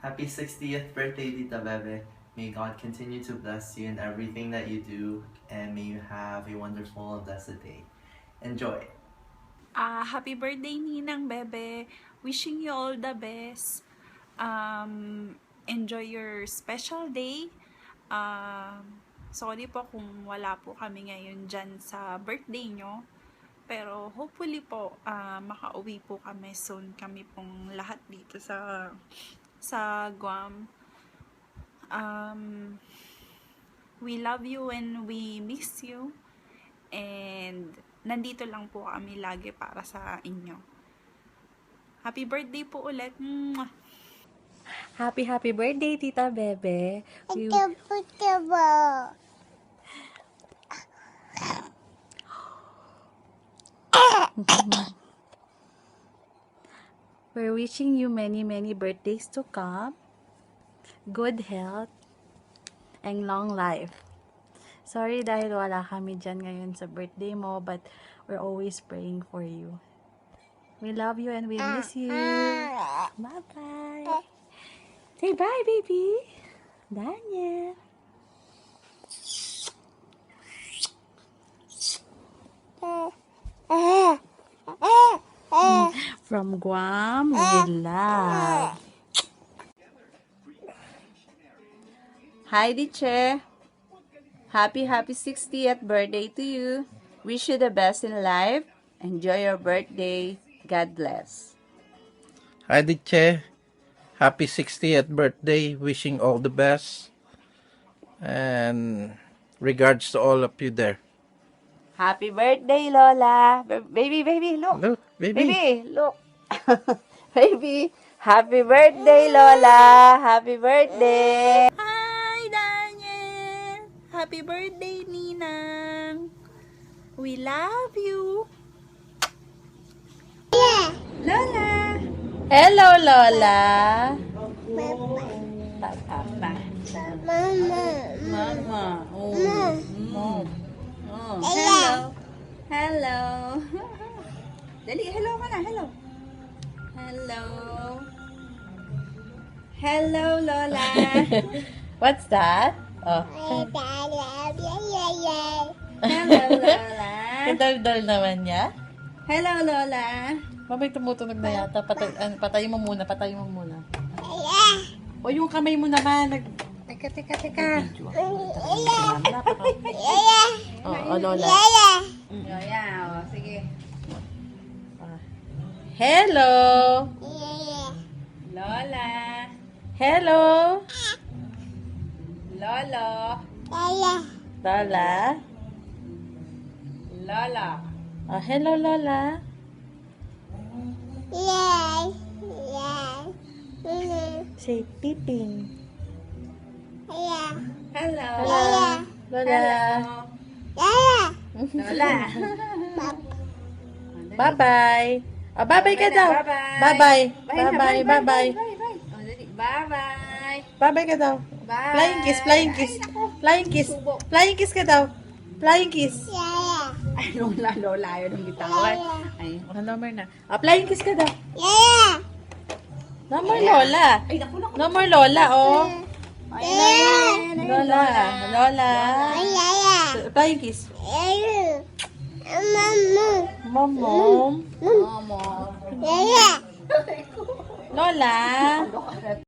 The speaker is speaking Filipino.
Happy 60th birthday, Tita Bebe. May God continue to bless you in everything that you do, and may you have a wonderful and blessed day. Enjoy! Happy birthday, Ninang Bebe. Wishing you all the best. Enjoy your special day. Sorry po kung wala po kami ngayon dyan sa birthday nyo. Pero hopefully po, makauwi po kami soon. Kami pong lahat dito sa Guam. We love you and we miss you. And nandito lang po kami lagi para sa inyo. Happy birthday po ulit. Mwah! Happy birthday, Tita Bebe. We're wishing you many birthdays to come, good health, and long life. Sorry dahil wala kami dyan ngayon sa birthday mo, but we're always praying for you. We love you and we miss you. Bye-bye. Say bye, baby. Daniel. From Guam, we love. Hi, Diche. Happy 60th birthday to you. Wish you the best in life. Enjoy your birthday. God bless. Hi, Diche. Happy 60th birthday. Wishing all the best. And regards to all of you there. Happy birthday, Lola. Baby, look. Look, baby. Look. Baby, happy birthday, Lola. Happy birthday. Hi, Daniel! Happy birthday, Ninang! We love you! Lola! Hello, Lola. Papa. Mama. Oh. Mom. Oh. Hello. Dali, hello ka na. Hello. Hello, Lola. What's that? Oh. Hello, Lola. Kadal-dal naman niya. Hello, Lola. Mamay tumutunog na yata. Patayin mo muna. O yung kamay mo naman. Teka. Oh, Lola. Yaya, sige. Hello. Lola. Hello. Lolo. Lola. Oh, hello, Lola. Say peeping. Hello. Lola. Bye-bye. Oh, bye-bye ka daw. Bye-bye. Bye-bye. Bye-bye ka daw. Flying kiss. Flying kiss ka daw. Flying kiss. Ay, Lola. Yun ang bitawan. Ay, no more na. Flying kiss ka daw. No more Lola. No more Lola, oh. Lola. Flying kiss. Mom. Lola.